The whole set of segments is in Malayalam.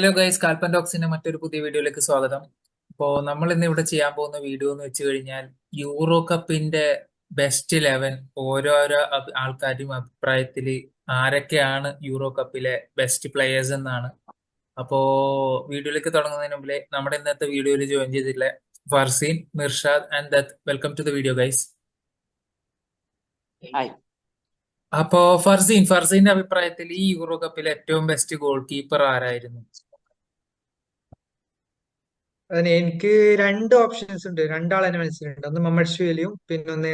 ഹലോ ഗൈസ്, കാൽപ്പൻ ടോക്സിന്റെ മറ്റൊരു പുതിയ വീഡിയോയിലേക്ക് സ്വാഗതം. നമ്മൾ ഇന്ന് ഇവിടെ ചെയ്യാൻ പോകുന്ന വീഡിയോ എന്ന് വെച്ച് കഴിഞ്ഞാൽ യൂറോ കപ്പിന്റെ ബെസ്റ്റ് 11 ഓരോരോ ആൾക്കാരുടെയും അഭിപ്രായത്തിൽ ആരൊക്കെയാണ് യൂറോ കപ്പിലെ ബെസ്റ്റ് പ്ലെയേഴ്സ് എന്നാണ്. അപ്പോ വീഡിയോയിലേക്ക് തുടങ്ങുന്നതിന് മുമ്പിൽ നമ്മുടെ ഇന്നത്തെ വീഡിയോയിൽ ജോയിൻ ചെയ്തിട്ടുള്ള Farseen, Mirshad and Dutt, welcome to the video guys. Hi. അപ്പോ ഫർസീന്റെ അഭിപ്രായത്തിൽ ഈ യൂറോ കപ്പിലെ ഏറ്റവും ബെസ്റ്റ് ഗോൾ കീപ്പർ ആരായിരുന്നു? അതിന് എനിക്ക് രണ്ട് ഓപ്ഷൻസ് ഉണ്ട്. രണ്ടാളെ മനസ്സിലുണ്ട്. ഒന്ന് മുഹമ്മദ് ഷുവേലിയും പിന്നെ ഒന്ന്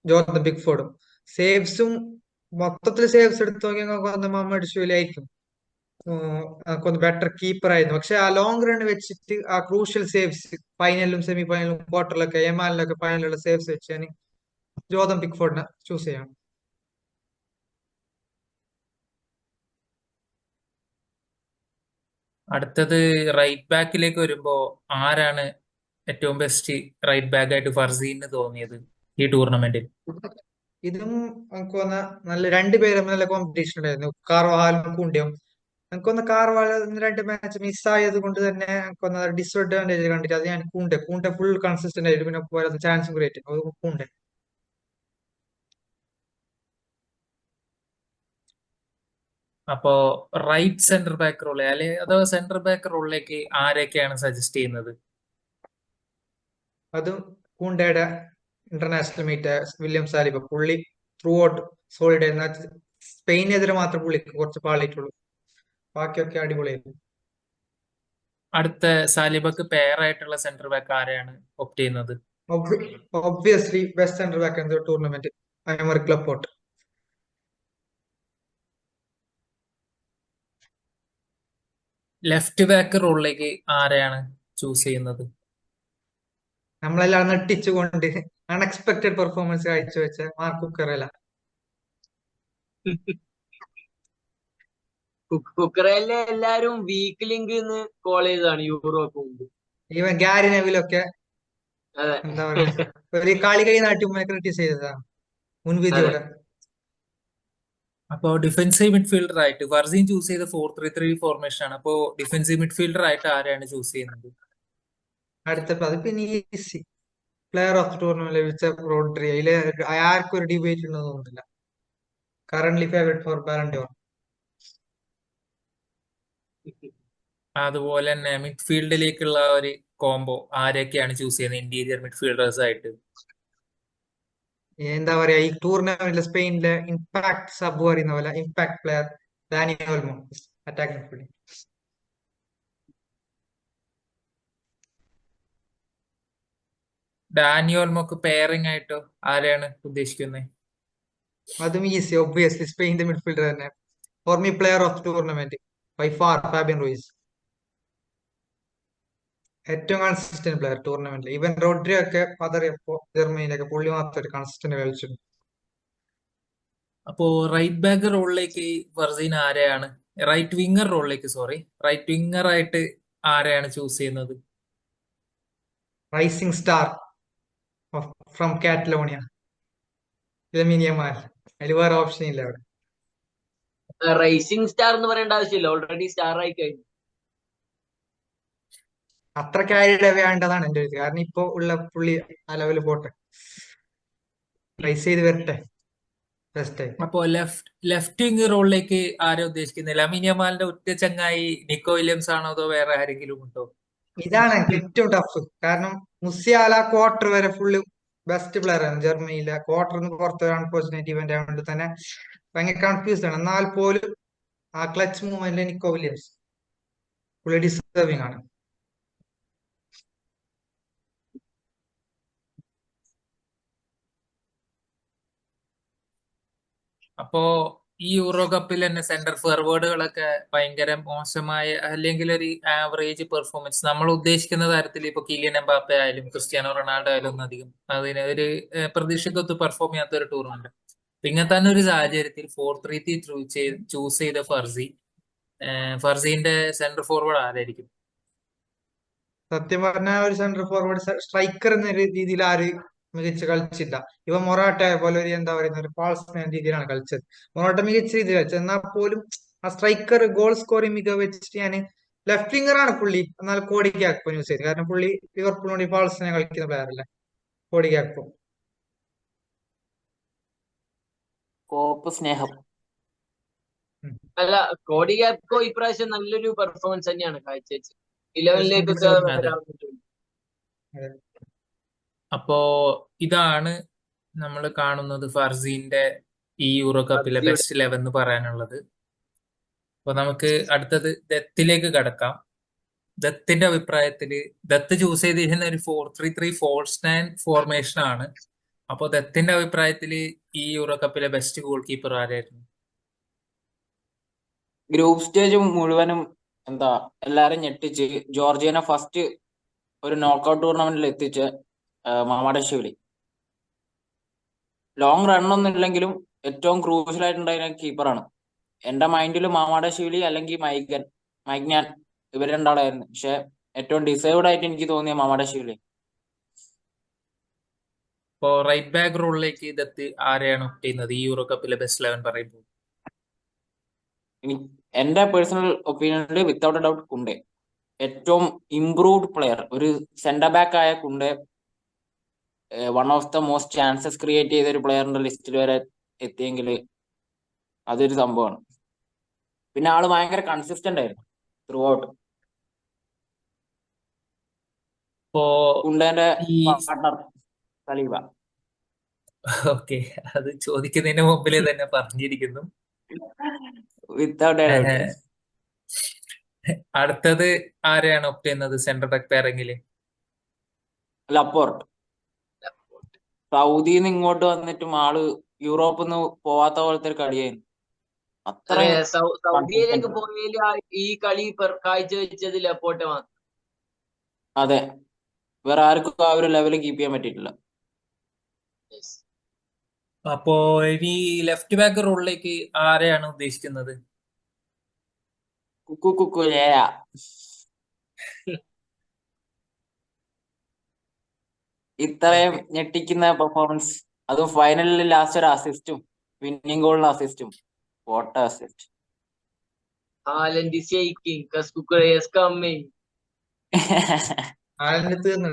ജോർദൻ പിക്ഫോർഡും. സേവ്സും മൊത്തത്തിൽ സേവ്സ് എടുത്ത് നോക്കിയാൽ ഒന്ന് മുഹമ്മദ് ഷുവേലി ആയിരിക്കും ഒന്ന് ബെറ്റർ കീപ്പർ ആയിരുന്നു. പക്ഷെ ആ ലോങ് റൺ വെച്ചിട്ട് ആ ക്രൂഷ്യൽ സേവ്സ് ഫൈനലിലും സെമി ഫൈനലും ക്വാർട്ടറിലൊക്കെ എമാനിലൊക്കെ ഫൈനലിലുള്ള സേവ്സ് വെച്ച് ഞാൻ ജോർദൻ പിക്ഫോർഡിനെ ചൂസ് ചെയ്യണം. അടുത്തത് റൈറ്റ് ബാക്കിലേക്ക് വരുമ്പോ ആരാണ് ഏറ്റവും ബെസ്റ്റ് റൈറ്റ് ബാക്ക് ആയിട്ട് ഫർസീന് തോന്നിയത് ഈ ടൂർണമെന്റിൽ? ഇതും നമുക്ക് വന്ന നല്ല രണ്ടുപേരും നല്ല കോമ്പറ്റീഷൻ ഉണ്ടായിരുന്നു. കാർവാഹാലും കൂണ്ടിയും. എനിക്കൊന്ന് കാർവാൾ രണ്ട് മാച്ച് മിസ്സായത് കൊണ്ട് തന്നെ എനിക്കൊന്ന് ഡിസ്അഡ്വാൻറ്റേജ് കണ്ടിട്ട് അത് ഞാൻ കൂണ്ടെ ഫുൾ കൺസിസ്റ്റന്റ് ആയിട്ട് പിന്നെ പോരാത്ത ചാൻസും ക്രിയേറ്റ് അത് കൂണ്ടെ. അപ്പോ റൈറ്റ് സെന്റർ ബാക്ക് റോള് അല്ലെ അഥവാ സെന്റർ ബാക്ക് റോളിലേക്ക് ആരൊക്കെയാണ് സജസ്റ്റ് ചെയ്യുന്നത്? അതും കൂണ്ടയുടെ ഇന്റർനാഷണൽ മീറ്റ് വില്യം സാലിബ പുള്ളി ത്രൂ ഔട്ട് സോളിഡ് ആയിരുന്നു. സ്പെയിനെതിരെ മാത്രം പുള്ളിക്ക് കുറച്ച് പാളിയിട്ടുള്ളൂ. ബാക്കിയൊക്കെ അടിപൊളിയായിരുന്നു. അടുത്ത സാലിബക്ക് പെയർ ആയിട്ടുള്ള സെന്റർ ബാക്ക് ആരെയാണ് ഓപ്റ്റ് ചെയ്യുന്നത്? ഒബ്വിയസ്ലി ബെസ്റ്റ് സെന്റർ ബാക്ക് എന്ന ടൂർണമെന്റ് അയമറിക് ലപ്പോർട്ട്. ലെഫ്റ്റ് ബാക്ക് റോളിലേക്ക് ആരെയാണ് ചൂസ് ചെയ്യുന്നത്? നമ്മളെല്ലാം നെട്ടിച്ചുകൊണ്ട് അൺഎക്സ്പെക്ടഡ് പെർഫോമൻസ് കാഴ്ചവെച്ച മാർക്ക് കുക്കറല്ല. കുക്കറയിലെ എല്ലാരും വീക്ക് ലിങ്ക് കോൾ ചെയ്തതാണ് യൂറോപ്പ് മുമ്പ്. ഈവൻ ഗാരി നെവിലൊക്കെ അതെ എന്താ പറയുക ഒരു കളി കൈ നാട്ടി ക്രിട്ടിസൈസ് ചെയ്തതാണ് അതെ. മുൻവിധിയോടെ. അപ്പോ ഡിഫൻസീവ് മിഡ്ഫീൽഡർ ആയിട്ട് ഫർസീൻ ചൂസ് ചെയ്ത 4-3-3 ഫോർമേഷൻ ആണ്. അപ്പോ ഡിഫൻസീവ് മിഡ്ഫീൽഡർ ആയിട്ട് ആരെയാണ് ചൂസ് ചെയ്യുന്നത്? അടുത്ത അത് പിന്നെ easy player of the tournament ലഭിച്ച റോഡ്രി. അതില് ആർക്കും ഒരു ഡിബേറ്റ് ഉണ്ടെന്ന് തോന്നുന്നില്ല. Currently favourite for Ballon d'Or. അതുപോലെ തന്നെ മിഡ്ഫീൽഡിലേക്കുള്ള ഒരു കോംബോ ആരൊക്കെയാണ് ചൂസ് ചെയ്യുന്നത് ഇന്റീരിയർ മിഡ്ഫീൽഡേഴ്സ് ആയിട്ട്? എന്താ പറയാ ഈ ടൂർണമെന്റിലെ സ്പെയിനിലെ ഇമ്പാക്ട് സബ് പറയുന്ന പോലെ impact player Dani Olmo attacking midfield. ഡാനിയോൽമോക്ക് പെയറിംഗ് ആയിട്ടോ ആരെയാണ് ഉദ്ദേശിക്കുന്നത്? അതും ഈസി ഒബ്വിയസ്ലി സ്പെയിനിന്റെ മിഡ്ഫീൽഡർ തന്നെ. For me player of tournament by far Fabian Ruiz. ഏറ്റവും കൺസിസ്റ്റന്റ് പ്ലെയർ ടൂർണമെന്റിൽ. ഈവൻ റോഡ്രി ഒക്കെ പതറിയപ്പോ ജർമ്മനിയിലൊക്കെ പുള്ളി മാത്രം ഒരു കൺസിസ്റ്റന്റ് കളിച്ചിട്ടുണ്ട്. അപ്പോ റൈറ്റ് ബാക്ക് റോളിലേക്ക് ഫർസീൻ ആരെയാണ് റൈറ്റ് വിങ്ങർ റോളിലേക്ക് റൈറ്റ് വിങ്ങർ ആയിട്ട് ആരെയാണ് ചൂസ് ചെയ്യുന്നത്? Rising star from Catalonia Lamine Yamal. അതിൽ വേറെ ഓപ്ഷൻ ഇല്ല അവിടെ. റേസിംഗ് സ്റ്റാർ എന്ന് പറയേണ്ട ആവശ്യമില്ല, ഓൾറെഡി സ്റ്റാർ ആയി കഴിഞ്ഞു. അത്ര കാര്യ വേണ്ടതാണ് എന്റെ ഒരു ഇത്. കാരണം ഇപ്പൊ ഉള്ള പുള്ളി ആ ലെവല് പോട്ടെ, റൈസ് ചെയ്ത് വരട്ടെ ബെസ്റ്റ് ആയിട്ട്. അപ്പോ ലെഫ്റ്റ് വിങ് റോളിലേക്ക് ആരെ ഉദ്ദേശിക്കുന്നത്? ലമിൻ യമാലിന്റെ ഒറ്റ ചങ്ങായി നിക്കോ വില്യംസ് ആണോ അതോ വേറെ ആരെങ്കിലും ഉണ്ടോ? ഇതാണ് എനിക്ക് ഏറ്റവും ടഫ്. കാരണം മുസിയാല ക്വാർട്ടർ വരെ ഫുള്ള് ബെസ്റ്റ് പ്ലെയർ ആണ് ജർമ്മനിയിലെ. ക്വാർട്ടർ നിന്ന് പുറത്ത് അൺഫോർച്ചുനേറ്റ് ഇവന്റ് ആയതുകൊണ്ട് തന്നെ ഭയങ്കര കൺഫ്യൂസ്ഡ് ആണ്. എന്നാൽ പോലും ആ ക്ലച്ച് മൂവ്മെന്റ് നിക്കോ വില്യംസ് പുള്ളി ഡിസേർവിംഗ് ആണ്. അപ്പോ ഈ യൂറോ കപ്പിൽ തന്നെ സെന്റർ ഫോർവേഡുകളൊക്കെ ഭയങ്കര മോശമായ അല്ലെങ്കിൽ ഒരു ആവറേജ് പെർഫോമൻസ് നമ്മൾ ഉദ്ദേശിക്കുന്ന തരത്തിൽ ഇപ്പൊ കിലിയൻ എംബാപ്പെ ആയാലും ക്രിസ്ത്യാനോ റൊണാൾഡോ ആയാലും ഒന്നും അധികം അതിന് ഒരു പ്രതീക്ഷയ്ക്കൊത്ത് പെർഫോം ചെയ്യാത്ത ഒരു ടൂർണമെന്റ്. ഇങ്ങനെ തന്നെ ഒരു സാഹചര്യത്തിൽ 4-3-3 ചൂസ് ചെയ്ത ഫർസീന്റെ സെന്റർ ഫോർവേഡ് ആരായിരിക്കും? സത്യം പറഞ്ഞാൽ ഒരു സെന്റർ ഫോർവേഡ് സ്ട്രൈക്കർ എന്ന രീതിയിൽ ആര് മികച്ച് കളിച്ചില്ല. ഇവ മൊറാട്ട പോലെ ഒരു എന്താ പറയുന്ന ഒരു ഫാൾസ് മാൻ രീതിയിലാണ് കളിച്ചത്. മൊറാട്ട മികച്ച രീതിയിൽ കളിച്ചത്. എന്നാൽ പോലും ആ സ്ട്രൈക്കർ ഗോൾ സ്കോറിംഗ് മികവ് വെച്ചിട്ട് ഞാൻ ലെഫ്റ്റ് വിംഗർ ആണ് പുള്ളി. എന്നാൽ കോഡി ഗാക്പോ യൂസ് ചെയ്ത്, കാരണം പുള്ളി ലിവർപൂളിന് വേണ്ടി ഫാൾസിനെ കളിക്കുന്ന പ്ലെയർ അല്ലേ കോഡി ഗാക്പോ. കോപ്പ് സ്നേഹം. ഉം. അല്ല, കോഡി ഗാക്പോ ഇപ്രാവശ്യം നല്ലൊരു പെർഫോമൻസ് തന്നെയാണ് കാഴ്ചവെച്ചത്. അത്യാവശ്യം 11-ലേക്കൊക്കെ deserved ആണ്. അതെ. വരാൻ പറ്റും. അതെ. അപ്പോ ഇതാണ് നമ്മൾ കാണുന്നത് ഫർസീന്റെ ഈ യൂറോ കപ്പിലെ ഫർസിയുടെ ബെസ്റ്റ് 11 എന്ന് പറയാനുള്ളത്. അപ്പൊ നമുക്ക് അടുത്തത് ദത്തിലേക്ക് കടക്കാം. ദത്തിന്റെ അഭിപ്രായത്തില് ദത്ത് ചൂസ് ചെയ്തിരിക്കുന്ന ഒരു 4-3-3 ഫോൾസ് 9 ഫോർമേഷൻ ആണ്. അപ്പൊ ദത്തിന്റെ അഭിപ്രായത്തില് ഈ യൂറോ കപ്പിലെ ബെസ്റ്റ് ഗോൾ കീപ്പർ ആരായിരുന്നു? ഗ്രൂപ്പ് സ്റ്റേജ് മുഴുവനും എന്താ എല്ലാരും ഞെട്ടിച്ച് ജോർജിയനെ ഫസ്റ്റ് ഒരു നോക്കൌട്ട് ടൂർണമെന്റിൽ എത്തിച്ച് മാമാഡഷ്വിലി. ലോങ് റണ്ണൊന്നും ഇല്ലെങ്കിലും ഏറ്റവും ക്രൂഷ്യൽ ആയിട്ടുണ്ടായിരുന്ന കീപ്പറാണ്. എന്റെ മൈൻഡിൽ മാമാഡഷ്വിലി അല്ലെങ്കിൽ മൈഗ്നാൻ ഇവർ രണ്ടാളായിരുന്നു. പക്ഷെ ഏറ്റവും ഡിസേർവ്ഡ് ആയിട്ട് എനിക്ക് തോന്നിയ മാമാഡഷ്വിലി. ഇപ്പോ റൈറ്റ് ബാക്ക് റോളിലേക്ക് ദത്ത് ആരെയാണ് ഓപ്റ്റ് ചെയ്യുന്നത് ഈ യൂറോ കപ്പിലെ ബെസ്റ്റ് 11 പറയുമ്പോൾ? എന്റെ പേഴ്സണൽ ഒപ്പീനിയനിൽ വിത്തൗട്ട് എ ഡൗട്ട് കുണ്ടെ. ഏറ്റവും ഇംപ്രൂവ്ഡ് പ്ലെയർ, ഒരു സെന്റർ ബാക്ക് ആയ Kounde one of the most chances create ചെയ്ത ഒരു പ്ലെയറിന്റെ ലിസ്റ്റിൽ വരെ എത്തിയെങ്കിൽ അതൊരു സംഭവമാണ്. പിന്നെ ആള് ഭയങ്കര കൺസിസ്റ്റന്റ് ആയിരുന്നു ത്രൂ ഔട്ട്. ഇപ്പോ കുണ്ടേന്റെ ഈ പാർട്ണർ സലീബ. ഓക്കെ, അത് ചോദിക്കുന്നതിന് മുമ്പിലേ തന്നെ പറഞ്ഞിരിക്കുന്നു. Without a doubt. ഏഹ്, അടുത്തത് ആരെയാണ് ഓപ്റ്റ് ചെയ്യുന്നത് സെൻട്രൽ ബാക്ക് പെയറിംഗില്? ലപ്പോർട്ട്. സൗദിന്ന് ഇങ്ങോട്ട് വന്നിട്ടും ആള് യൂറോപ്പിൽ നിന്ന് പോവാത്ത പോലത്തെ ഒരു കളിയായിരുന്നു. അതെ, അത്രയും സൗദിയിലേക്ക് കൺസിസ്റ്റന്റ്. പോയതിൽ ഈ കളി കാഴ്ചവെച്ചത് ലപ്പോർട്ട് മാത്രം. അതെ, വേറെ ആർക്കും ആ ഒരു ലെവൽ കീപ്പ് ചെയ്യാൻ പറ്റിയിട്ടില്ല. Yes. അപ്പോ ഇനി ലെഫ്റ്റ് ബാക്ക് റോളിലേക്ക് ആരെയാണ് ഉദ്ദേശിക്കുന്നത്? Cucurella. ഇത്രയും Okay. ഞെട്ടിക്കുന്ന പെർഫോമൻസ്, അതും ഫൈനലിൽ ലാസ്റ്റ് ഒരു അസിസ്റ്റും വിന്നിംഗ് ഗോളിന് അസിസ്റ്റും. What assist. Haaland is shaking, because Kukurea is coming. ആളിന് തീർന്നു.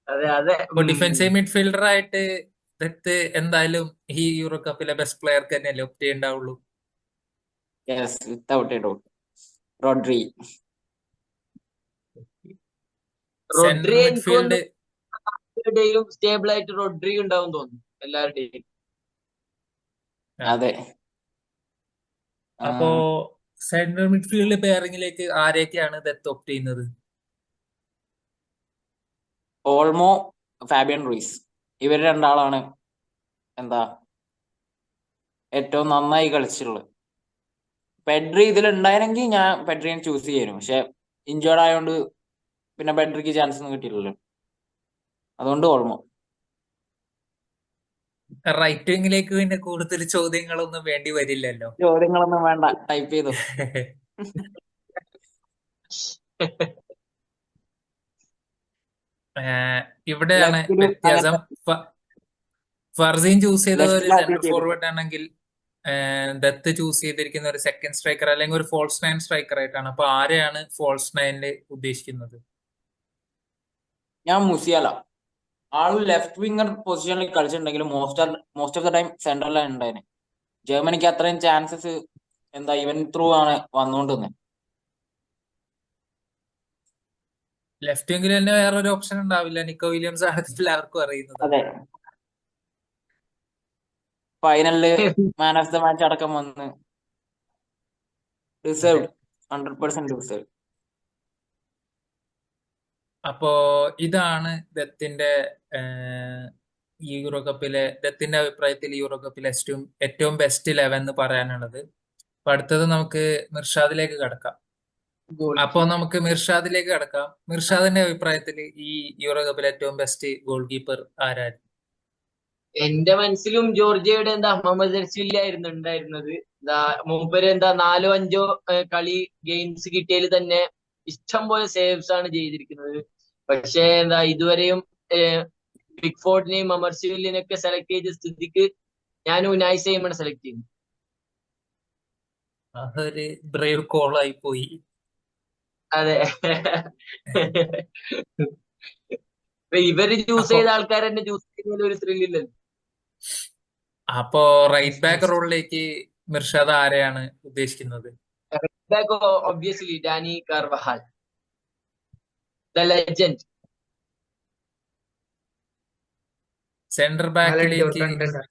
അതെ അതെ. ഇപ്പൊ ഡിഫൻസീവ് മിഡ്ഫീൽഡർ ആയിട്ട് ദത്ത് എന്തായാലും ഈ യൂറോ കപ്പിലെ ബെസ്റ്റ് പ്ലെയർക്ക് തന്നെയല്ലേ ഓപ്റ്റ് ചെയ്യണ്ടാവുള്ളൂ. Yes, without a doubt Rodri. Central Rodri എനിക്ക് മിഡ്ഫീൽഡ് എല്ലാവരുടെയും സ്റ്റേബിൾ ആയിട്ട് റോഡ്രി ഉണ്ടാവും തോന്നുന്നു എല്ലാവരുടെയും. അതെ. അപ്പോ സെൻട്രൽ മിഡ്ഫീൽഡ് പെയറിംഗിലേക്ക് ആരെയൊക്കെയാണ് ദത്ത് ഓപ്റ്റ് ചെയ്യുന്നത്? ഓൾമോ, ഫാബിയൻ റൂയിസ്, ഇവർ രണ്ടാളാണ് എന്താ ഏറ്റവും നന്നായി കളിച്ചിട്ടുള്ളത്. പെഡ്രി ഇതിലുണ്ടായിരുന്നെങ്കിൽ ഞാൻ പെഡ്രിനെ ചൂസ് ചെയ്യായിരുന്നു. പക്ഷെ ഇഞ്ചേർഡ് ആയതുകൊണ്ട് പിന്നെ പെഡ്രിക്ക് ചാൻസ് ഒന്നും കിട്ടിയില്ലല്ലോ. അതുകൊണ്ട് ഓൾമോ. റൈറ്റ് വിങ്ങിലേക്ക് പിന്നെ കൂടുതൽ ചോദ്യങ്ങളൊന്നും വേണ്ടി വരില്ലല്ലോ. ചോദ്യങ്ങളൊന്നും വേണ്ട, ടൈപ്പ് ചെയ്തു. ഇവിടെയാണ് ലെഫ്റ്റിലും വ്യത്യാസം. അങ്ങനെ ഫർസീൻ ചൂസ് ചെയ്ത ഒരു ലെഫ്റ്റിലും സെന്റർ അഡ്ജസ്റ്റ് ചെയ്തു. ഫോർവേഡ് ആണെങ്കിൽ ദത്ത് ചൂസ് ചെയ്തിരിക്കുന്ന ഒരു സെക്കൻഡ് സ്ട്രൈക്കർ അല്ലെങ്കിൽ ഒരു ഫോൾസ് നയൻ സ്ട്രൈക്കർ ആയിട്ടാണ്. അപ്പൊ ആരെയാണ് ഫോൾസ് നയനിൽ ഉദ്ദേശിക്കുന്നത്? ഞാൻ മുസിയാല. ആള് ലെഫ്റ്റ് വിങ്ങർ പൊസിഷനിൽ കളിച്ചിട്ടുണ്ടെങ്കിലും മോസ്റ്റ് ഓഫ് ദ ടൈം സെൻട്രലാണ് ഉണ്ടായിരുന്നത്. ജർമ്മനിക്ക് അത്രയും ചാൻസസ് എന്താ ഇവൻ ത്രൂ ആണ് വന്നുകൊണ്ടിരുന്നത്. ലെഫ്റ്റ് വിങ്ങിൽ തന്നെ വേറൊരു ഓപ്ഷൻ ഉണ്ടാവില്ല. നിക്കോ വില്യംസ് ആണ് എല്ലാവർക്കും അറിയുന്നത്. അതെ, ഫൈനലില് മാൻ ഓഫ് ദ മാച്ച് അടക്കം വന്ന് ഡിസേർവ്ഡ്, 100% ഡിസേർവ്ഡ്. അപ്പോ ഇതാണ് ദത്തിന്റെ ഈ യൂറോ കപ്പിലെ ദത്തിന്റെ അഭിപ്രായത്തിൽ യൂറോ കപ്പിലെ ഏറ്റവും ബെസ്റ്റ് 11 എന്ന് പറയാനുള്ളത്. അപ്പൊ അടുത്തത് നമുക്ക് മിർഷാദിലേക്ക് കടക്കാം. അപ്പൊ നമുക്ക് മിർഷാദിലേക്ക് കടക്കാം. മിർഷാദിന്റെ അഭിപ്രായത്തിൽ ഈ യൂറോ കപ്പിലെ ഏറ്റവും ബെസ്റ്റ് ഗോൾ കീപ്പർ ആരായിരുന്നു? എന്റെ മനസ്സിലും ജോർജിയയുടെ മുഹമ്മദ് ആയിരുന്നു ഉണ്ടായിരുന്നത്. മൂപ്പര് 4-5 കളി ഗെയിംസ് കിട്ടിയതിൽ തന്നെ ഇഷ്ടം പോലെ സേവ്സ് ആണ് ചെയ്തിരിക്കുന്നത്. പക്ഷേ ഇതുവരെയും ബിഗ് ഫോർഡിനെയും മമർസിവിലിനെയൊക്കെ സെലക്ട് ചെയ്ത സ്ഥിതിക്ക് ഞാൻ ഉനായ് സൈമൺ സെലക്ട് ചെയ്യുന്നു. അതൊരു ബ്രേവ് കോൾ ആയി പോയി. അതെ. ഇപ്പൊ ഇവര് ചൂസ് അപ്പോ ചെയ്ത ആൾക്കാർ തന്നെ ചൂസ് ചെയ്യുന്നതിൽ ഒരു ത്രില്ലില്ലല്ലോ. അപ്പോ റൈറ്റ് ബാക്ക് റോളിലേക്ക് മിർഷാദ് ആരെയാണ് ഉദ്ദേശിക്കുന്നത്? Obviously Dani Carvajal, the legend. Centre talent ബാക്കിലേക്ക് content.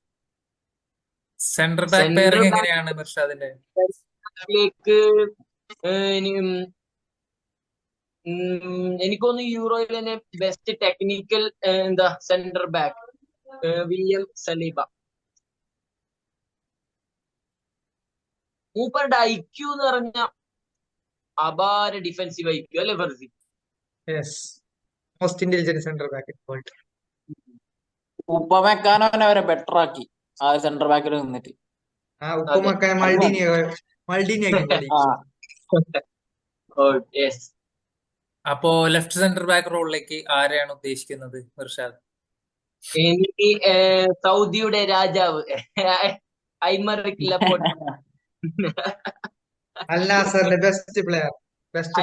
Centre back central pairing എങ്ങനെയാണ് മിർഷാദിന്റെ? ബാക്കിലേക്ക് എനിക്കൊന്ന് യൂറോയിൽ തന്നെ ബെസ്റ്റ് ടെക്നിക്കൽ എന്താ സെന്റർ ബാക്ക് വില്യം സലീബ. മൂപ്പറുടെ ഐക്യു എന്ന് പറഞ്ഞ അപാര ഡിഫൻസീവ് ഐക്യു അല്ലെ Farsi? Yes, most intelligent centre back in world. ഉപ്പമെക്കാനോനെ വരെ ബെറ്റർ ആക്കി ആ സെന്റർ ബാക്കിൽ നിന്നിട്ട്. ആ ഉപ്പമൊക്കെ മൾഡിനി ആക്കി കളി. ആ യെസ്. അപ്പോ ലെഫ്റ്റ് സെന്റർ ബാക്ക് റോളിലേക്ക് ആരെയാണ് ഉദ്ദേശിക്കുന്നത് മിർഷാദ്? എനിക്ക് സൗദിയുടെ രാജാവ് ഐമറിക് ലപ്പോർട്ട്. അൽ നാസറിന്റെ best player best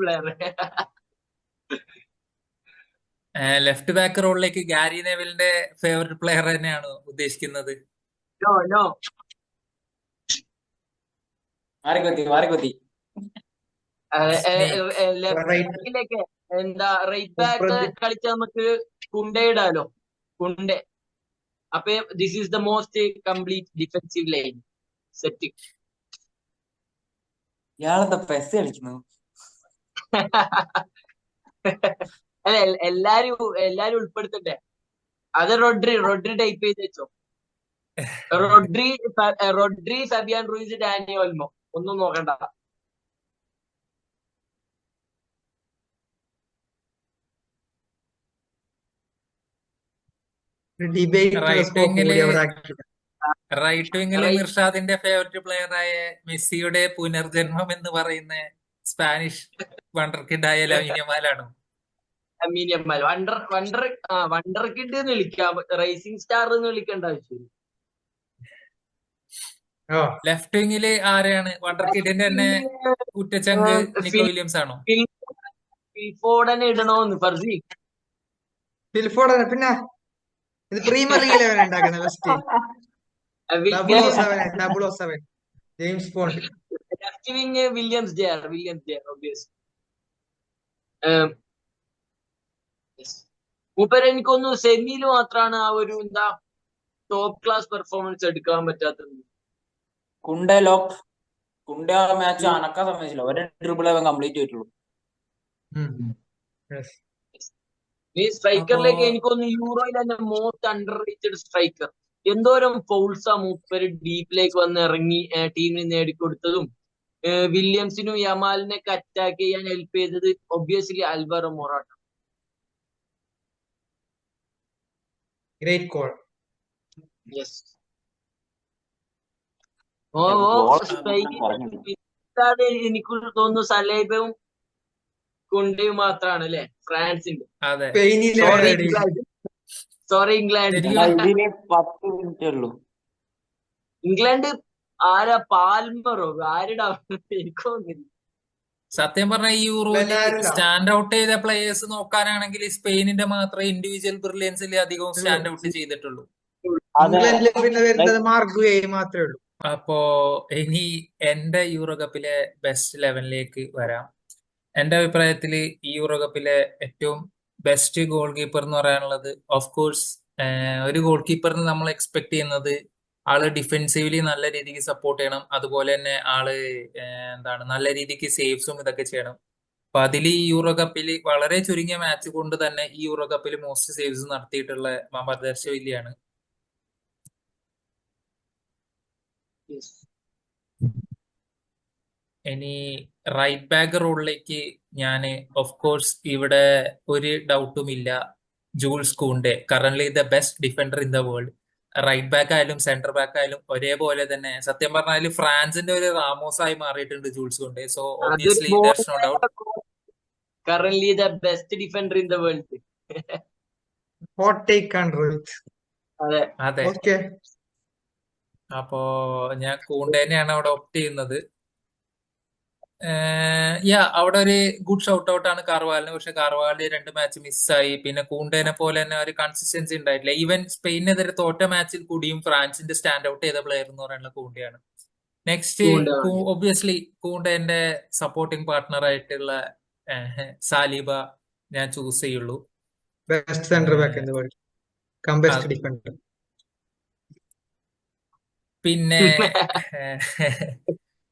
player. Left back റോളിലേക്ക് ഗാരി നെവിലിന്റെ ഫേവറേറ്റ് പ്ലെയർ തന്നെയാണ് ഉദ്ദേശിക്കുന്നത്? നോ മാറിക്കൊത്തി ലെഫ്റ്റിലേക്ക് എന്താ റൈറ്റ് ബാക്ക് കളിച്ച നമുക്ക് കുണ്ടെ ഇടാലോ. കുണ്ടെ. അപ്പൊ this is the most complete defensive line set. ഇയാളെന്താ പെസ് കളിക്കുന്നു? അല്ല എല്ലാരും ഉൾപ്പെടുത്തട്ടെ. അത് റോഡ്രി ടൈപ്പ് ചെയ്ത് വെച്ചോ. Rodri Fabian Ruiz Dani Olmo ഒന്നും നോക്കണ്ട. റൈറ്റ് വിങ്ങില് മിർഷാദിന്റെ ഫേവറേറ്റ് പ്ലെയർ ആയ മെസ്സിയുടെ പുനർജന്മം എന്ന് പറയുന്ന സ്പാനിഷ് വണ്ടർകിഡ് ആയ ലാമിൻ യമാലാണോ? വണ്ടർ കിഡ് എന്ന് വിളിക്കാം, റേസിംഗ് സ്റ്റാർ എന്ന് വിളിക്കേണ്ട ആവശ്യമില്ല. ലെഫ്റ്റ് വിങ്ങില് ആരെയാണ്? വണ്ടർ കിഡിന്റെ തന്നെ കുറ്റച്ചങ്ക് നിക്കോ വില്യംസ് ആണോ? ഫിൽഫോർഡനെ ഇടണോന്ന് ഫർസി? ഫിൽഫോർഡ് പിന്നെ ഇത് പ്രീമിയർ ലീഗിൽ ഉണ്ടാക്കുന്ന best 007 James bond. Left wing Williams ജെയർ obvious. മൂപ്പര് എനിക്കൊന്നു സെമിയിൽ മാത്രമാണ് ആ ഒരു എന്താ ടോപ്പ് ക്ലാസ് പെർഫോമൻസ് എടുക്കാൻ പറ്റാത്തത്. കുണ്ടെ ആ മാച്ച് അനക്കാൻ സമ്മതിച്ചില്ല. ഒരു ഡ്രിബിൾ അവൻ കംപ്ലീറ്റ് ചെയ്തിട്ടുള്ളൂ. ഈ സ്ട്രൈക്കറിലേക്ക് എനിക്കൊന്ന് യൂറോയിൽ തന്നെ മോസ്റ്റ് അണ്ടർ റേറ്റഡ് സ്ട്രൈക്കർ. എന്തോരം ഫൗൾസാ മൂപ്പര് ഡീപ്പിലേക്ക് വന്ന് ഇറങ്ങി ടീമിന് നേടിക്കൊടുത്തതും വില്യംസിനും യമാലിനെയൊക്കെ അറ്റാക്ക് ചെയ്യാൻ ഹെൽപ്പ് ചെയ്തത് obviously Alvaro Morata. Great call. Yes. എനിക്ക് തോന്നുന്നു സലേബയും കുണ്ടയും മാത്രമാണ് അല്ലെ ഫ്രാൻസിന്റെ. Sorry England. ഇതിന് 10 മിനിറ്റേ ഉള്ളൂ. ഇംഗ്ലണ്ട് ആരാ? പാൽമറോ ആരുടെ? എനിക്ക് തോന്നുന്നില്ല. സത്യം പറഞ്ഞ ഈ യൂറോയില് സ്റ്റാൻഡ് ഔട്ട് ചെയ്ത പ്ലേയേഴ്സ് നോക്കാനാണെങ്കിൽ സ്പെയിനിന്റെ മാത്രമേ ഇൻഡിവിജ്വൽ ബ്രില്യൻസിൽ അധികവും സ്റ്റാൻഡ് ഔട്ട് ചെയ്തിട്ടുള്ളൂ. അപ്പോ ഇനി എന്റെ യൂറോ കപ്പിലെ ബെസ്റ്റ് 11ലേക്ക് വരാം. എന്റെ അഭിപ്രായത്തിൽ ഈ യൂറോ കപ്പിലെ ഏറ്റവും ബെസ്റ്റ് ഗോൾ കീപ്പർ എന്ന് പറയാനുള്ളത് ഓഫ് കോഴ്സ് ഒരു ഗോൾ കീപ്പറിന് നമ്മൾ എക്സ്പെക്ട് ചെയ്യുന്നത് ആള് ഡിഫെൻസീവ്ലി നല്ല രീതിക്ക് സപ്പോർട്ട് ചെയ്യണം, അതുപോലെ തന്നെ ആള് നല്ല രീതിക്ക് സേവ്സും ഇതൊക്കെ ചെയ്യണം. അപ്പൊ അതിൽ ഈ യൂറോ കപ്പിൽ വളരെ ചുരുങ്ങിയ മാച്ച് കൊണ്ട് തന്നെ ഈ യൂറോ കപ്പിൽ മോസ്റ്റ് സേവ്സ് നടത്തിയിട്ടുള്ള മാമർദർശവില്യാണ്. ഇനി റൈറ്റ് ബാക്ക് റോളിലേക്ക് ഞാൻ ഓഫ് കോഴ്സ് ഇവിടെ ഒരു ഡൗട്ടും ഇല്ല, Jules Kounde, currently the best defender in the world. Right back ആയാലും സെന്റർ ബാക്ക് ആയാലും ഒരേപോലെ തന്നെ സത്യം പറഞ്ഞാൽ ഫ്രാൻസിന്റെ ഒരു റാമോസ് ആയി മാറിയിട്ടുണ്ട് Jules Kounde. So obviously there's no doubt currently the best defender in the world. Hot take ആണ്. അതെ. അപ്പോ ഞാൻ കൂണ്ടേനെയാണ് അവിടെ ഓപ്റ്റ് ചെയ്യുന്നത്. അവിടെ ഒരു ഗുഡ് ഷൗട്ട് ഔട്ട് ആണ് കാർവാലിന്. പക്ഷെ കാർവാലിന് 2 മാച്ച് മിസ്സായി. പിന്നെ കൂണ്ടേനെ പോലെ തന്നെ ഒരു കൺസിസ്റ്റൻസി ഉണ്ടായിട്ടില്ല. ഈവൻ സ്പെയിനെതിരെ തോറ്റ മാച്ചിൽ കൂടിയും ഫ്രാൻസിന്റെ സ്റ്റാൻഡ് ഔട്ട് ചെയ്ത പ്ലെയർ എന്ന് പറയുന്നത് കൂണ്ടയാണ്. നെക്സ്റ്റ് ഒബ്വിയസ്ലി കൂണ്ടേന്റെ സപ്പോർട്ടിംഗ് പാർട്ട്ണർ ആയിട്ടുള്ള സാലിബ ഞാൻ ചൂസ് ചെയ്യുള്ളൂ. ബെസ്റ്റ് സെന്റർ ബാക്ക് എന്ന് പറയും, കം ബെസ്റ്റ് അത് ഡിഫൻഡർ. പിന്നെ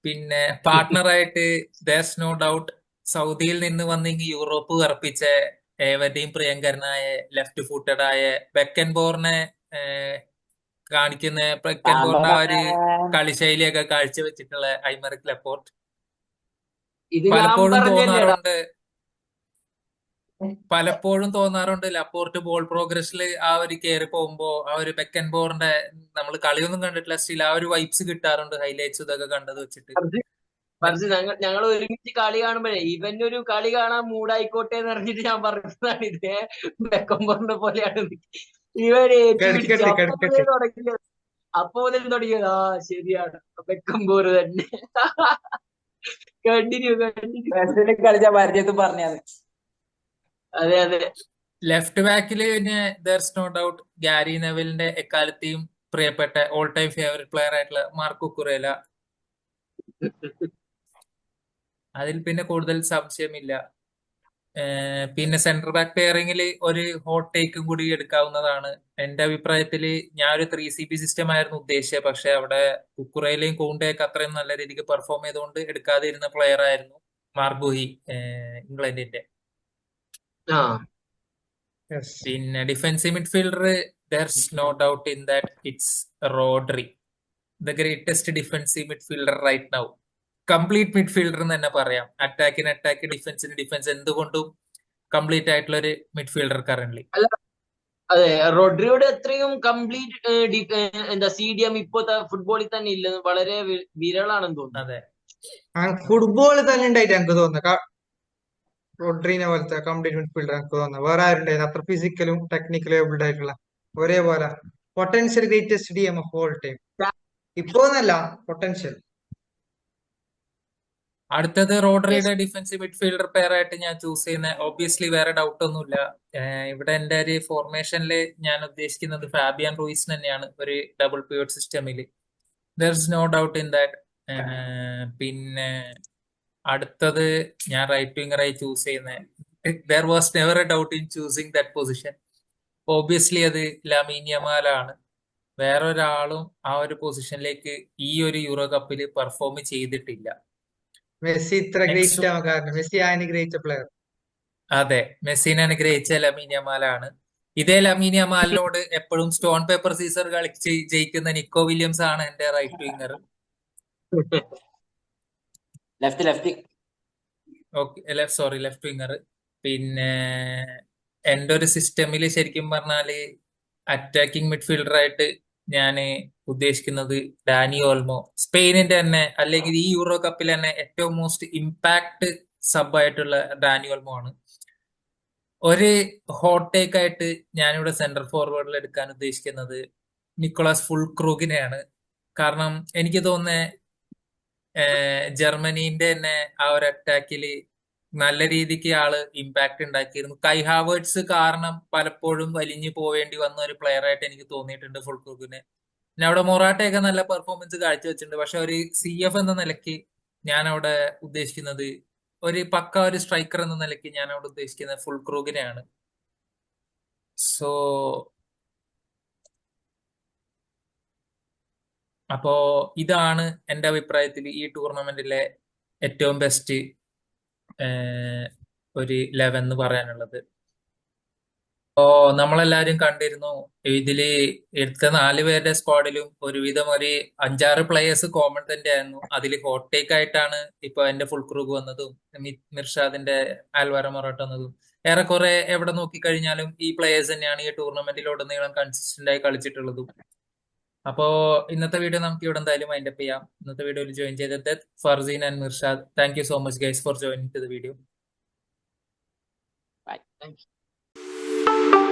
പിന്നെ പാർട്ട്ണറായിട്ട് ദേഴ്സ് നോ ഡൗട്ട് സൗദിയിൽ നിന്ന് വന്നെങ്കിൽ യൂറോപ്പ് വിറപ്പിച്ച ഏവരുടെയും പ്രിയങ്കരനായ ലെഫ്റ്റ് ഫൂട്ടഡ് ആയ ബെക്കൻബോറിനെ കാണിക്കുന്ന ബെക്കൻബോറിന്റെ ആ ഒരു കളിശൈലിയൊക്കെ കാഴ്ചവെച്ചിട്ടുള്ള ഐമറിക് ലപ്പോർട്ട്. ഇത് ഞാൻ പലപ്പോഴും പറഞ്ഞല്ലേടാ. തോന്നാറുണ്ട് ലപ്പോർട്ട് ബോൾ പ്രോഗ്രസ്സിൽ ആ ഒരു കയറി പോകുമ്പോ ആ ഒരു ബെക്കൻബോറിന്റെ നമ്മൾ കളിയൊന്നും കണ്ടിട്ടില്ല, സ്റ്റിൽ ആ ഒരു വൈബ്സ് കിട്ടാറുണ്ട് ഹൈലൈറ്റ്സ് ഇതൊക്കെ കണ്ടത് വെച്ചിട്ട്. പക്ഷെ ഞങ്ങൾ ഒരുമിച്ച് കളി കാണുമ്പോഴേ ഇവന്റെ ഒരു കളി കാണാൻ മൂടായിക്കോട്ടെ എന്ന് പറഞ്ഞിട്ട് ഞാൻ പറഞ്ഞതാണ് ഇതേ ബെക്കംബോറിനെ പോലെയാണ് ഇവര് ഏറ്റുപിടിച്ചു. അപ്പൊ മുതൽ തുടങ്ങിയത് ആ ശരിയാണ് ബെക്കംബോർ തന്നെ. കണ്ടിന്യൂ കളിച്ച പരിചയത്തിൽ പറഞ്ഞത്. അതെ അതെ. ലെഫ്റ്റ് ബാക്കില് പിന്നെ ദർസ് നോ ഡൗട്ട് ഗാരി നെവലിന്റെ എക്കാലത്തെയും പ്രിയപ്പെട്ട ഓൾ ടൈം ഫേവറേറ്റ് പ്ലെയർ ആയിട്ടുള്ള മാർക്കോ കുറേല. അതിൽ പിന്നെ കൂടുതൽ സംശയമില്ല. പിന്നെ സെന്റർ ബാക്ക് പെയറിംഗിൽ ഒരു ഹോട്ട് ടേക്കും കൂടി എടുക്കാവുന്നതാണ്. എന്റെ അഭിപ്രായത്തിൽ ഞാൻ ഒരു 3CB സിസ്റ്റം ആയിരുന്നു ഉദ്ദേശിച്ചത്. പക്ഷെ അവിടെ കുക്കുറയിലെയും കൂണ്ടയൊക്കെ അത്രയും നല്ല രീതിക്ക് പെർഫോം ചെയ്തുകൊണ്ട് എടുക്കാതെ ഇരുന്ന പ്ലെയർ ആയിരുന്നു മാർബുഹി, ഇംഗ്ലണ്ടിന്റെ. പിന്നെ defensive midfielder there's no doubt in that it's Rodri, the greatest defensive midfielder right now. Complete midfielder എന്ന് തന്നെ പറയാം. അറ്റാക്കിന് അറ്റാക്ക്, ഡിഫൻസിന് ഡിഫൻസ്, എന്തുകൊണ്ടും കംപ്ലീറ്റ് ആയിട്ടുള്ള ഒരു മിഡ്ഫീൽഡർ കറന്റ്. അതെ, റോഡ്രിയുടെ അത്രയും കംപ്ലീറ്റ് എന്താ CDM ഇപ്പോഴത്തെ ഫുട്ബോളിൽ തന്നെ ഇല്ല, വളരെ വിരളാണെന്ന് തോന്നുന്നു. അതെ, ഫുട്ബോളിൽ തന്നെ ഉണ്ടായിട്ട് എനിക്ക് തോന്നുന്നു റോഡ്രീനെ പോലത്തെ കംപ്ലീറ്റ് മിഡ്ഫീൽഡർ എനിക്ക് തോന്നുന്നു വേറെ ആരുണ്ടായിരുന്നു അത്ര ഫിസിക്കലും ടെക്നിക്കലും ഏബിൾഡ് ആയിട്ടുള്ള ഒരേപോലെ potential greatest DM of all time. ഇപ്പോന്നല്ല, പൊട്ടൻഷ്യൽ. അടുത്തത് റോഡ്രിയുടെ ഡിഫൻസീവ് മിഡ്ഫീൽഡർ പെയർ ആയിട്ട് ഞാൻ ചൂസ് ചെയ്യുന്ന ഒബ്വിയസ്ലി വേറെ ഡൗട്ട് ഒന്നുമില്ല. ഇവിടെ എന്റെ ഒരു ഫോർമേഷനിൽ ഞാൻ ഉദ്ദേശിക്കുന്നത് ഫാബിയൻ റൂയിസ് തന്നെയാണ്, ഒരു ഡബിൾ പിവറ്റ് സിസ്റ്റമിൽ. There is no doubt in that. പിന്നെ അടുത്തത് ഞാൻ റൈറ്റ് വിംഗറായി ചൂസ് ചെയ്യുന്നത്, there was never a doubt in choosing that position. Obviously അത് ലാമിൻ യമാലാണ്. വേറൊരാളും ആ ഒരു പൊസിഷനിലേക്ക് ഈ ഒരു യൂറോ കപ്പിൽ പെർഫോം ചെയ്തിട്ടില്ല. മെസ്സി ഇത്ര ഗ്രേറ്റ് ആവാൻ കാരണം മെസ്സി അനുഗ്രഹിച്ച പ്ലെയർ. അതെ, മെസ്സിനെ അനുഗ്രഹിച്ച ലമീൻ യമാലാണ്. ഇതേ ലമീൻ യമാലിനോട് എപ്പോഴും സ്റ്റോൺ പേപ്പർ സീസർ കളിച്ച് ജയിക്കുന്ന നിക്കോ വില്യംസ് ആണ് എന്റെ റൈറ്റ് വിംഗർ. Left winger. പിന്നെ എന്റെ ഒരു സിസ്റ്റമിൽ ശരിക്കും പറഞ്ഞാല് അറ്റാക്കിംഗ് മിഡ്ഫീൽഡർ ആയിട്ട് ഞാൻ ഉദ്ദേശിക്കുന്നത് ഡാനി ഓൾമോ. സ്പെയിനിന്റെ തന്നെ അല്ലെങ്കിൽ ഈ യൂറോ കപ്പിൽ തന്നെ ഏറ്റവും മോസ്റ്റ് ഇമ്പാക്ട് സബ് ആയിട്ടുള്ള ഡാനി ഓൾമോ ആണ്. ഒരു ഹോട്ട് ടേക്ക് ആയിട്ട് ഞാനിവിടെ സെന്റർ ഫോർവേഡിൽ എടുക്കാൻ ഉദ്ദേശിക്കുന്നത് നിക്കോളാസ് ഫുൾക്രൂഗിനെയാണ്. കാരണം എനിക്ക് തോന്നുന്നത് ജർമ്മനീന്റെ തന്നെ ആ ഒരു അറ്റാക്കിൽ നല്ല രീതിക്ക് ആള് ഇമ്പാക്ട് ഉണ്ടാക്കിയിരുന്നു. കൈ ഹാവേർട്സ് കാരണം പലപ്പോഴും വലിഞ്ഞു പോവേണ്ടി വന്ന ഒരു പ്ലെയർ ആയിട്ട് എനിക്ക് തോന്നിയിട്ടുണ്ട് ഫുൾക്രൂഗിനെ. പിന്നെ അവിടെ മൊറാട്ടയൊക്കെ നല്ല പെർഫോമൻസ് കാഴ്ചവെച്ചിട്ടുണ്ട്. പക്ഷെ ഒരു CF എന്ന നിലയ്ക്ക് ഞാൻ അവിടെ ഉദ്ദേശിക്കുന്നത് ഒരു പക്ക ഒരു സ്ട്രൈക്കർ എന്ന നിലയ്ക്ക് ഞാൻ അവിടെ ഉദ്ദേശിക്കുന്നത് ഫുൾക്രൂഗിനെയാണ്. സോ അപ്പോ ഇതാണ് എന്റെ അഭിപ്രായത്തിൽ ഈ ടൂർണമെന്റിലെ ഏറ്റവും ബെസ്റ്റ് ഒരു 11 എന്ന് പറയാനുള്ളത്. അപ്പോ നമ്മളെല്ലാരും കണ്ടിരുന്നു, ഇതില് എടുത്ത 4 പേരുടെ സ്ക്വാഡിലും ഒരുവിധം ഒരു 5-6 പ്ലേയേഴ്സ് കോമൺ തന്നെ ആയിരുന്നു. അതിൽ ഹോട്ട് ടേക്ക് ആയിട്ടാണ് ഇപ്പൊ എന്റെ ഫുൾക്രൂഗ് വന്നതും മിർഷാദിന്റെ ആൽവാരോ മൊറാട്ട വന്നതും. ഏറെക്കുറെ എവിടെ നോക്കിക്കഴിഞ്ഞാലും ഈ പ്ലേയേഴ്സ് തന്നെയാണ് ഈ ടൂർണമെന്റിലുടനീളം കൺസിസ്റ്റന്റ് ആയി കളിച്ചിട്ടുള്ളതും. അപ്പോ ഇന്നത്തെ വീഡിയോ നമുക്ക് ഇവിടെ എന്തായാലും വൈൻഡപ്പ് ചെയ്യാം. ഇന്നത്തെ വീഡിയോയിൽ ജോയിൻ ചെയ്തത് Farseen and Mirshad. Thank you so much guys for joining to the video. Thank you.